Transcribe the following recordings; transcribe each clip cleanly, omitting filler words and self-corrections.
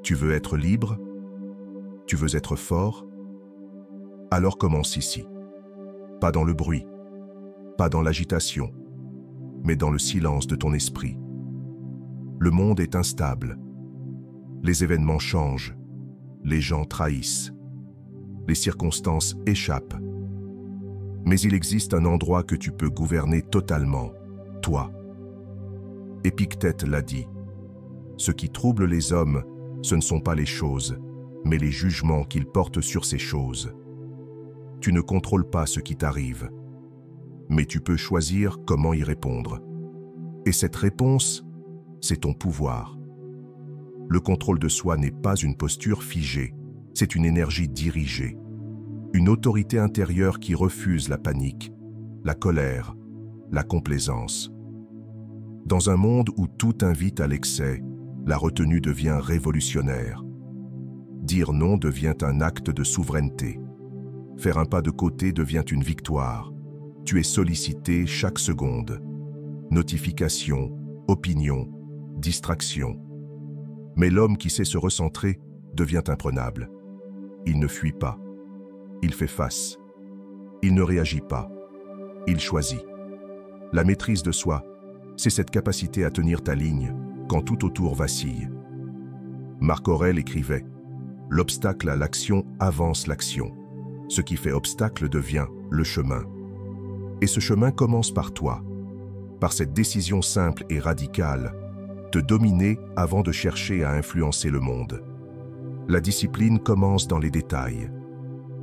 Tu veux être libre? Tu veux être fort? Alors commence ici. Pas dans le bruit, pas dans l'agitation, mais dans le silence de ton esprit. Le monde est instable. Les événements changent. Les gens trahissent. Les circonstances échappent. Mais il existe un endroit que tu peux gouverner totalement, toi. Épictète l'a dit. Ce qui trouble les hommes, ce ne sont pas les choses, mais les jugements qu'ils portent sur ces choses. Tu ne contrôles pas ce qui t'arrive, mais tu peux choisir comment y répondre. Et cette réponse, c'est ton pouvoir. Le contrôle de soi n'est pas une posture figée, c'est une énergie dirigée. Une autorité intérieure qui refuse la panique, la colère, la complaisance. Dans un monde où tout invite à l'excès, la retenue devient révolutionnaire. Dire non devient un acte de souveraineté. Faire un pas de côté devient une victoire. Tu es sollicité chaque seconde. Notifications, opinions, distractions. Mais l'homme qui sait se recentrer devient imprenable. Il ne fuit pas. Il fait face. Il ne réagit pas. Il choisit. La maîtrise de soi, c'est cette capacité à tenir ta ligne quand tout autour vacille. Marc Aurèle écrivait « L'obstacle à l'action avance l'action. Ce qui fait obstacle devient le chemin. » Et ce chemin commence par toi, par cette décision simple et radicale, te dominer avant de chercher à influencer le monde. La discipline commence dans les détails.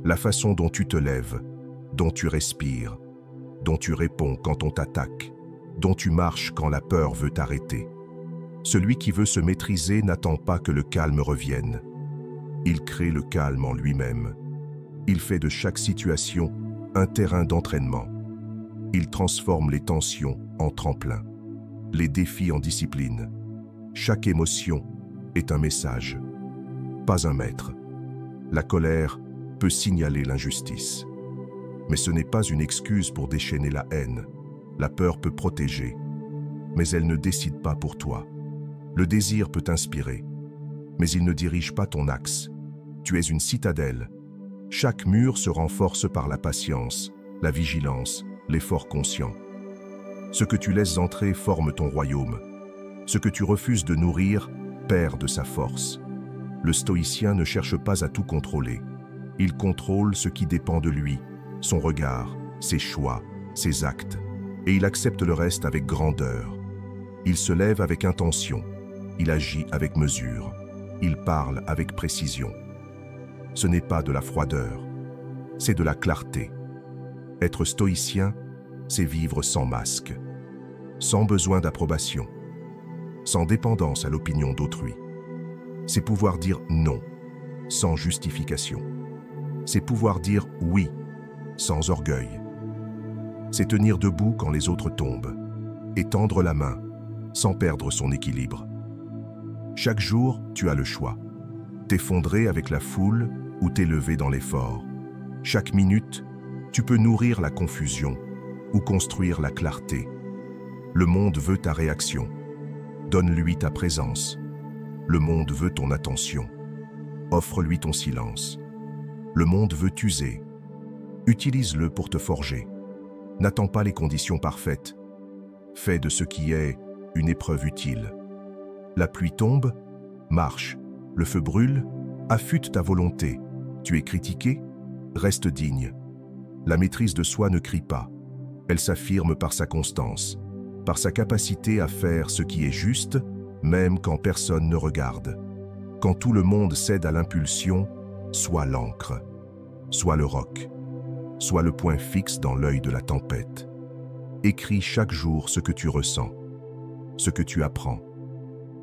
La façon dont tu te lèves, dont tu respires, dont tu réponds quand on t'attaque, dont tu marches quand la peur veut t'arrêter. Celui qui veut se maîtriser n'attend pas que le calme revienne. Il crée le calme en lui-même. Il fait de chaque situation un terrain d'entraînement. Il transforme les tensions en tremplin, les défis en discipline. Chaque émotion est un message, pas un maître. La colère peut signaler l'injustice. Mais ce n'est pas une excuse pour déchaîner la haine. La peur peut protéger, mais elle ne décide pas pour toi. Le désir peut t'inspirer, mais il ne dirige pas ton axe. Tu es une citadelle. Chaque mur se renforce par la patience, la vigilance, l'effort conscient. Ce que tu laisses entrer forme ton royaume. Ce que tu refuses de nourrir perd de sa force. Le stoïcien ne cherche pas à tout contrôler. Il contrôle ce qui dépend de lui, son regard, ses choix, ses actes, et il accepte le reste avec grandeur. Il se lève avec intention, il agit avec mesure, il parle avec précision. Ce n'est pas de la froideur, c'est de la clarté. Être stoïcien, c'est vivre sans masque, sans besoin d'approbation, sans dépendance à l'opinion d'autrui. C'est pouvoir dire non, sans justification. C'est pouvoir dire oui, sans orgueil. C'est tenir debout quand les autres tombent, et tendre la main, sans perdre son équilibre. Chaque jour, tu as le choix. T'effondrer avec la foule ou t'élever dans l'effort. Chaque minute, tu peux nourrir la confusion ou construire la clarté. Le monde veut ta réaction. Donne-lui ta présence. Le monde veut ton attention. Offre-lui ton silence. Le monde veut t'user. Utilise-le pour te forger. N'attends pas les conditions parfaites. Fais de ce qui est une épreuve utile. La pluie tombe, marche. Le feu brûle, affûte ta volonté. Tu es critiqué, reste digne. La maîtrise de soi ne crie pas. Elle s'affirme par sa constance, par sa capacité à faire ce qui est juste, même quand personne ne regarde. Quand tout le monde cède à l'impulsion, sois l'encre, sois le roc, sois le point fixe dans l'œil de la tempête. Écris chaque jour ce que tu ressens, ce que tu apprends,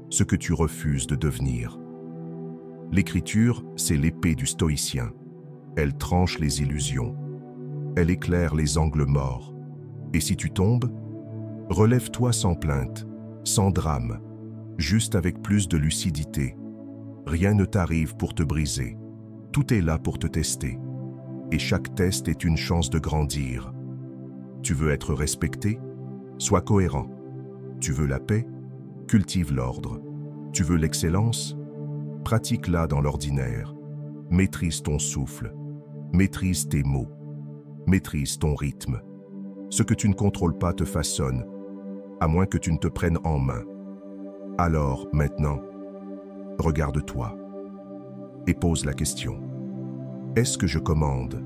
ce que tu refuses de devenir. L'écriture, c'est l'épée du stoïcien. Elle tranche les illusions. Elle éclaire les angles morts. Et si tu tombes, relève-toi sans plainte, sans drame, juste avec plus de lucidité. Rien ne t'arrive pour te briser. Tout est là pour te tester. Et chaque test est une chance de grandir. Tu veux être respecté? Sois cohérent. Tu veux la paix? Cultive l'ordre. Tu veux l'excellence? Pratique-la dans l'ordinaire. Maîtrise ton souffle. Maîtrise tes mots. Maîtrise ton rythme. Ce que tu ne contrôles pas te façonne, à moins que tu ne te prennes en main. Alors, maintenant, regarde-toi et pose la question. Est-ce que je commande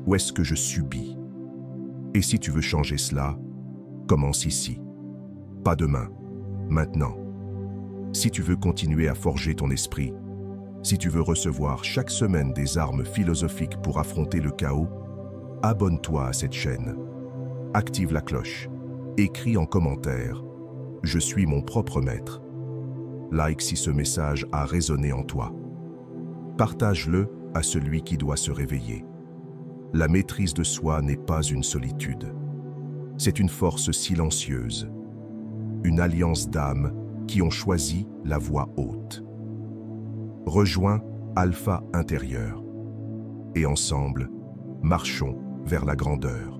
ou est-ce que je subis? Et si tu veux changer cela, commence ici. Pas demain, maintenant. Si tu veux continuer à forger ton esprit, si tu veux recevoir chaque semaine des armes philosophiques pour affronter le chaos, abonne-toi à cette chaîne. Active la cloche. Écris en commentaire « Je suis mon propre maître ». Like si ce message a résonné en toi. Partage-le à celui qui doit se réveiller. La maîtrise de soi n'est pas une solitude. C'est une force silencieuse, une alliance d'âmes qui ont choisi la voie haute. Rejoins Alpha intérieur et ensemble, marchons vers la grandeur.